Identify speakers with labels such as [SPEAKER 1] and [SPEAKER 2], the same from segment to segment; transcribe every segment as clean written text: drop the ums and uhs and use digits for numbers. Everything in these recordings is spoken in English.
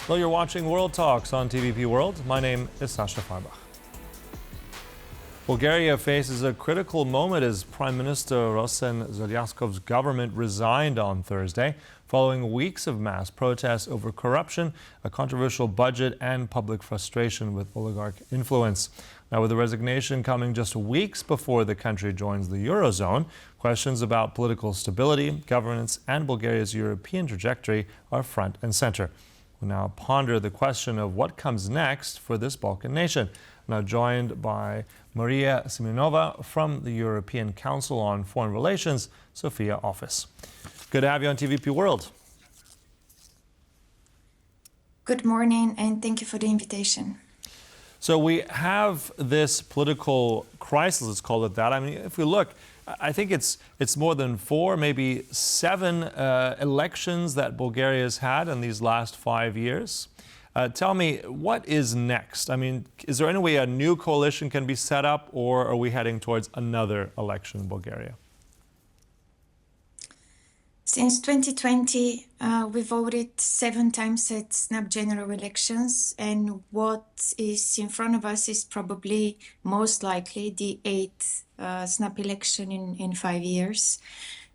[SPEAKER 1] Well, you're watching World Talks on TVP World. My name is Sasha Farbach. Bulgaria faces a critical moment as Prime Minister Rosen Zhelyazkov's government resigned on Thursday, following weeks of mass protests over corruption, a controversial budget, and public frustration with oligarch influence. Now, with the resignation coming just weeks before the country joins the eurozone, questions about political stability, governance, and Bulgaria's European trajectory are front and center. We'll now ponder the question of what comes next for this Balkan nation. Now joined by Maria Simeonova from the European Council on Foreign Relations, Sofia Office. Good to have you on TVP World.
[SPEAKER 2] Good morning, and thank you for the invitation.
[SPEAKER 1] So we have this political crisis, let's call it that. I mean, if we look, I think it's more than 4, maybe 7 elections that Bulgaria has had in these last 5 years. Tell me, what is next? I mean, is there any way a new coalition can be set up, or are we heading towards another election in Bulgaria?
[SPEAKER 2] Since 2020, we voted 7 times at snap general elections, and what is in front of us is probably most likely the 8th snap election in 5 years.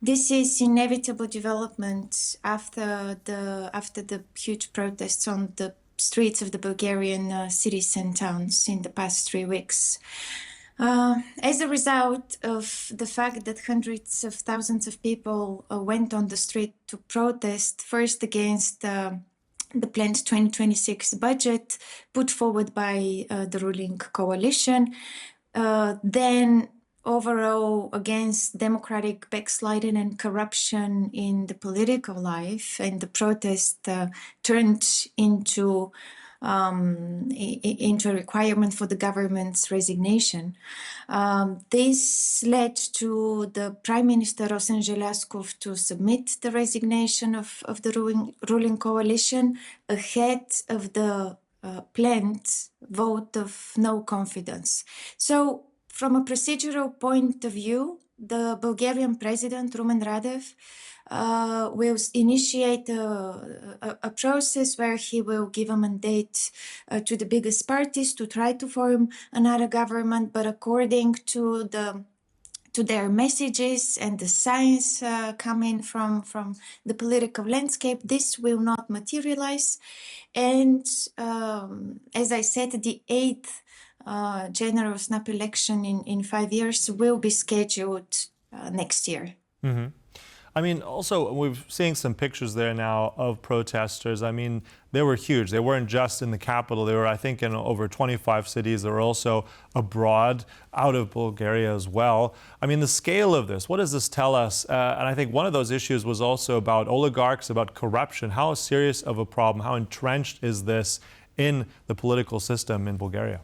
[SPEAKER 2] This is inevitable development after the huge protests on the streets of the Bulgarian cities and towns in the past 3 weeks. As a result of the fact that hundreds of thousands of people went on the street to protest, first against the planned 2026 budget put forward by the ruling coalition, then overall against democratic backsliding and corruption in the political life, and the protest turned into a requirement for the government's resignation. This led to the Prime Minister Rosen Zhelyazkov to submit the resignation of the ruling coalition ahead of the planned vote of no confidence. So, from a procedural point of view, the Bulgarian President, Rumen Radev, will initiate a process where he will give a mandate to the biggest parties to try to form another government, but according to their messages and the signs coming from the political landscape, this will not materialize. And as I said, the 8th general snap election in 5 years will be scheduled next year.
[SPEAKER 1] Mm-hmm. I mean, also, we're seeing some pictures there now of protesters. I mean, they were huge. They weren't just in the capital. They were, I think, in over 25 cities. They were also abroad, out of Bulgaria as well. I mean, the scale of this, what does this tell us? And I think one of those issues was also about oligarchs, about corruption. How serious of a problem, how entrenched is this in the political system in Bulgaria?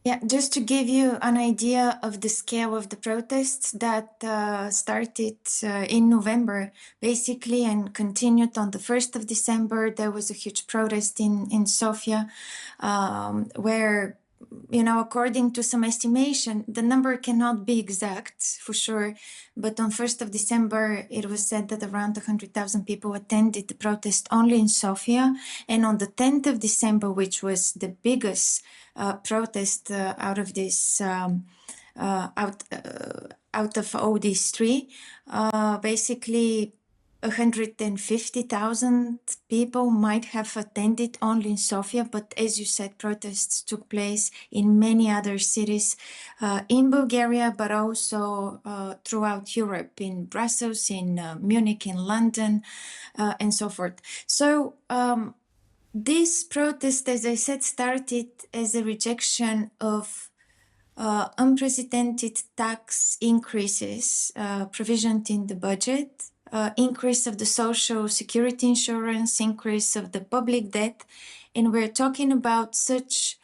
[SPEAKER 2] Yeah, just to give you an idea of the scale of the protests that started in November, basically, and continued on the 1st of December, there was a huge protest in Sofia, where, you know, according to some estimation, the number cannot be exact for sure, but on 1st of December, it was said that around 100,000 people attended the protest only in Sofia. And on the 10th of December, which was the biggest protest out of this, out of all these 3, basically 150,000 people might have attended only in Sofia, but as you said, protests took place in many other cities in Bulgaria, but also throughout Europe, in Brussels, in Munich, in London, and so forth. So this protest, as I said, started as a rejection of unprecedented tax increases provisioned in the budget, increase of the social security insurance, increase of the public debt. And we're talking about such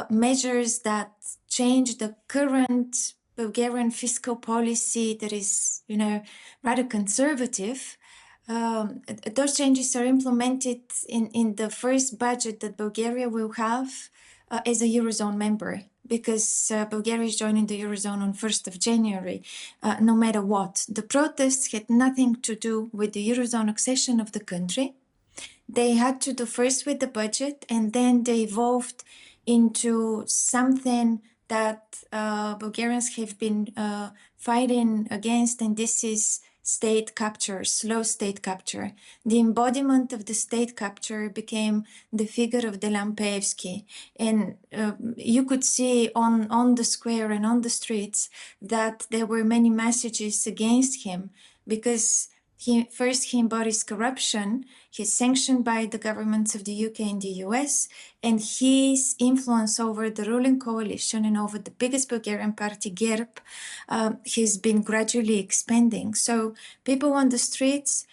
[SPEAKER 2] measures that change the current Bulgarian fiscal policy that is, you know, rather conservative. Those changes are implemented in the first budget that Bulgaria will have as a eurozone member, because Bulgaria is joining the eurozone on 1st of January, no matter what. The protests had nothing to do with the eurozone accession of the country. they had to do first with the budget, and then they evolved into something that Bulgarians have been fighting against, and this is state capture, slow state capture. The embodiment of the state capture became the figure of Delampevsky. And you could see on the square and on the streets that there were many messages against him, because he embodies corruption. He's sanctioned by the governments of the UK and the US, and his influence over the ruling coalition and over the biggest Bulgarian party, GERB, has been gradually expanding. So people on the streets,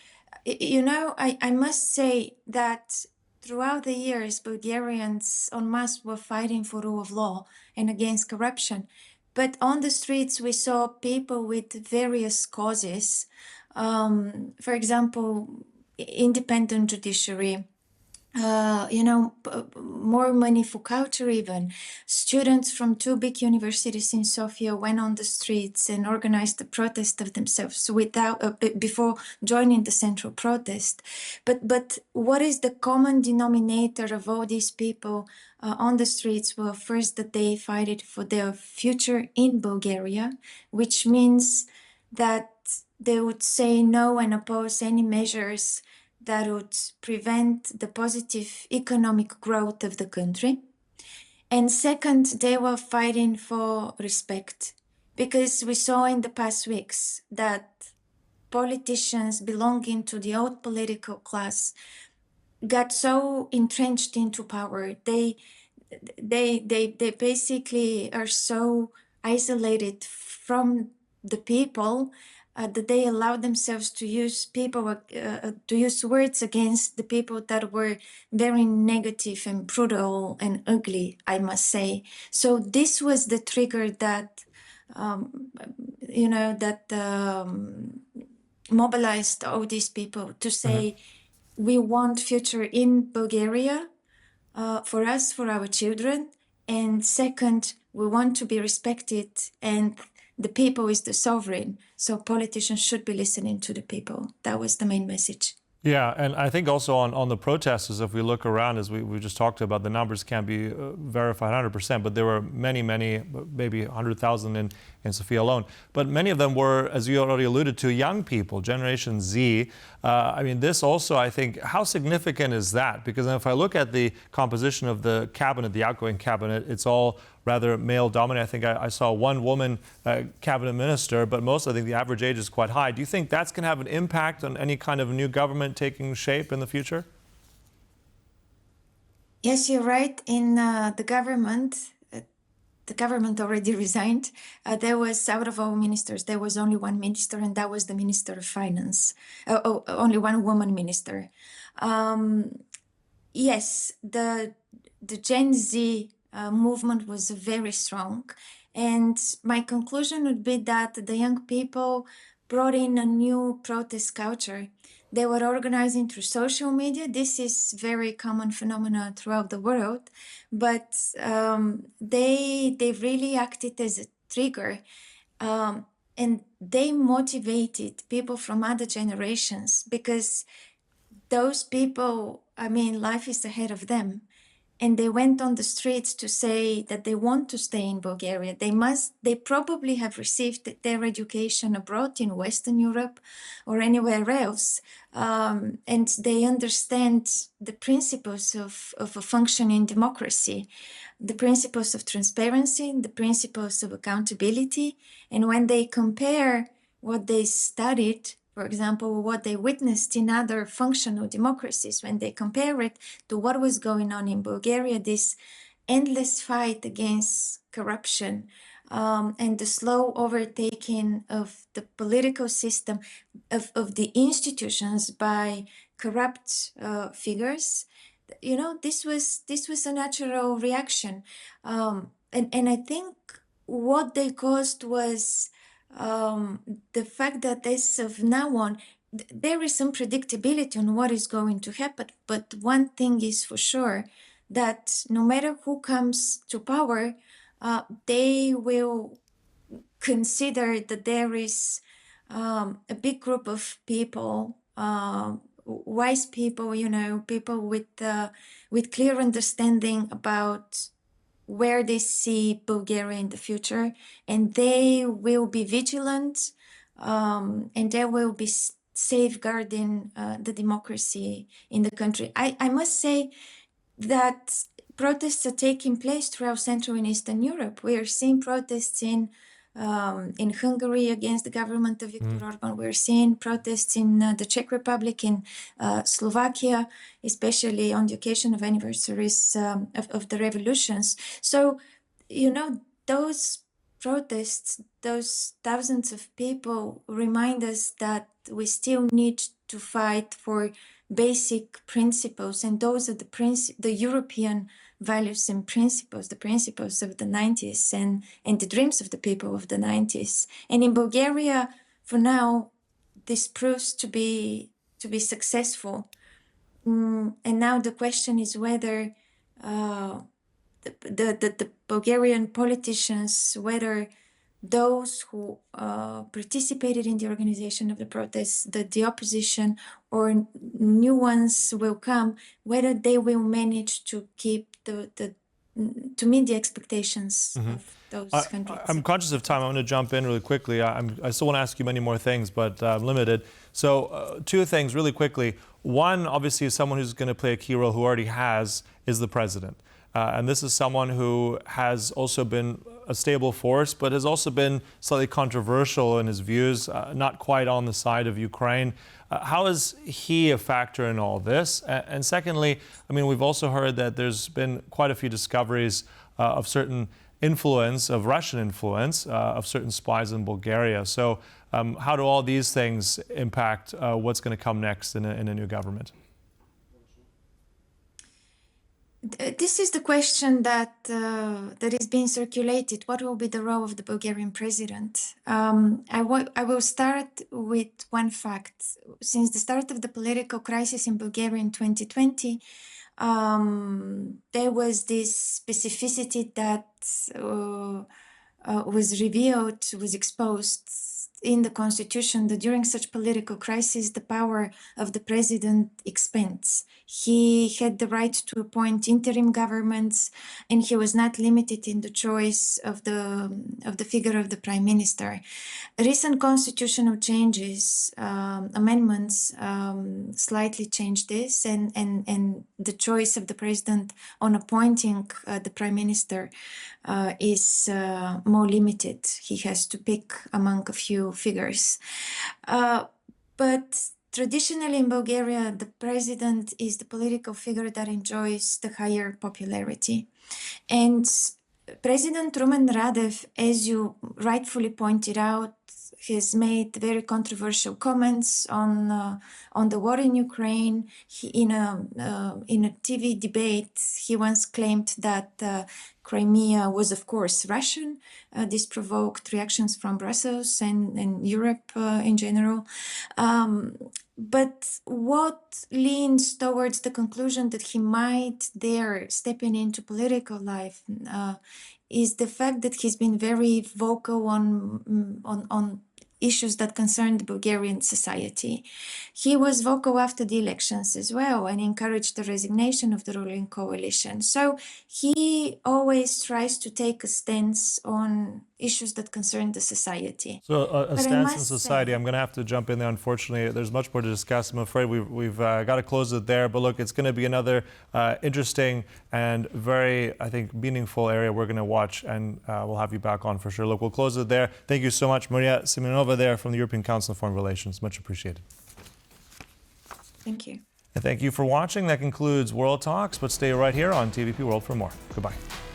[SPEAKER 2] I must say that throughout the years, Bulgarians en masse were fighting for rule of law and against corruption. But on the streets, we saw people with various causes. For example, independent judiciary, more money for culture even. Students from two big universities in Sofia went on the streets and organized a protest of themselves before joining the central protest. But what is the common denominator of all these people on the streets? Well, first that they fight for their future in Bulgaria, which means that they would say no and oppose any measures that would prevent the positive economic growth of the country. And second, they were fighting for respect, because we saw in the past weeks that politicians belonging to the old political class got so entrenched into power. They basically are so isolated from the people that they allowed themselves to use words against the people that were very negative and brutal and ugly, I must say. So this was the trigger that mobilized all these people to say, we want future in Bulgaria for us, for our children. And second, we want to be respected, and the people is the sovereign. So politicians should be listening to the people. That was the main message.
[SPEAKER 1] Yeah, and I think also on the protesters, if we look around, as we just talked about, the numbers can't be verified 100%, but there were many, maybe 100,000 in Sofia alone. But many of them were, as you already alluded to, young people, Generation Z. I mean, this also, I think, how significant is that? Because if I look at the composition of the cabinet, the outgoing cabinet, it's all rather male-dominated. I think I saw one woman cabinet minister, but most, I think the average age is quite high. Do you think that's going to have an impact on any kind of new government taking shape in the future?
[SPEAKER 2] Yes, you're right. In the government already resigned. There was, out of all ministers, there was only one minister, and that was the Minister of Finance. Only one woman minister. Yes, the Gen Z movement was very strong. And my conclusion would be that the young people brought in a new protest culture. They were organizing through social media. This is very common phenomena throughout the world, but they really acted as a trigger, and they motivated people from other generations, because those people, I mean, life is ahead of them. And they went on the streets to say that they want to stay in Bulgaria. They probably have received their education abroad in Western Europe or anywhere else. And they understand the principles of a functioning democracy, the principles of transparency, the principles of accountability. And when they compare what they studied, for example, what they witnessed in other functional democracies, when they compare it to what was going on in Bulgaria, this endless fight against corruption and the slow overtaking of the political system, of the institutions by corrupt figures, this was a natural reaction. And I think what they caused was the fact that as of now on, there is some predictability on what is going to happen. But one thing is for sure, that no matter who comes to power, they will consider that there is a big group of people wise people, people with clear understanding about where they see Bulgaria in the future, and they will be vigilant, and they will be safeguarding the democracy in the country. I must say that protests are taking place throughout Central and Eastern Europe. We are seeing protests in Hungary against the government of Viktor Orban. We're seeing protests in the Czech Republic, in Slovakia, especially on the occasion of anniversaries of the revolutions. So, those protests, those thousands of people remind us that we still need to fight for basic principles, and those are the European values and principles, the principles of the 90s and the dreams of the people of the 90s. And in Bulgaria, for now, this proves to be successful. And now the question is whether the Bulgarian politicians, whether those who participated in the organization of the protests, the opposition, or new ones will come, whether they will manage to keep to meet the expectations of those countries.
[SPEAKER 1] I'm conscious of time. I'm going to jump in really quickly. I still want to ask you many more things, but I'm limited. So two things really quickly. One, obviously, is someone who's going to play a key role, who already has, is the president. And this is someone who has also been a stable force, but has also been slightly controversial in his views, not quite on the side of Ukraine. How is he a factor in all this? And secondly, I mean, we've also heard that there's been quite a few discoveries of certain influence, of Russian influence, of certain spies in Bulgaria. So how do all these things impact what's going to come next in a new government?
[SPEAKER 2] This is the question that is being circulated. What will be the role of the Bulgarian president? I will start with one fact. Since the start of the political crisis in Bulgaria in 2020, there was this specificity that was revealed, was exposed in the constitution, that during such political crisis, the power of the president expands. He had the right to appoint interim governments, and he was not limited in the choice of the figure of the prime minister. Recent constitutional changes, amendments, slightly changed this, and the choice of the president on appointing the prime minister is more limited. He has to pick among a few figures. But traditionally in Bulgaria, the president is the political figure that enjoys the higher popularity. And President Rumen Radev, as you rightfully pointed out, has made very controversial comments on the war in Ukraine. In a TV debate, he once claimed that Crimea was, of course, Russian. This provoked reactions from Brussels and Europe in general. But what leans towards the conclusion that he might dare stepping into political life is the fact that he's been very vocal on issues that concern the Bulgarian society. He was vocal after the elections as well and encouraged the resignation of the ruling coalition. So he always tries to take a stance on issues that concern the society.
[SPEAKER 1] So a stance in society, I'm going to have to jump in there, unfortunately. There's much more to discuss. I'm afraid we've got to close it there. But look, it's going to be another interesting and very, I think, meaningful area we're going to watch, and we'll have you back on for sure. Look, we'll close it there. Thank you so much, Maria Simeonova there from the European Council on Foreign Relations. Much appreciated.
[SPEAKER 2] Thank you.
[SPEAKER 1] And thank you for watching. That concludes World Talks, but stay right here on TVP World for more. Goodbye.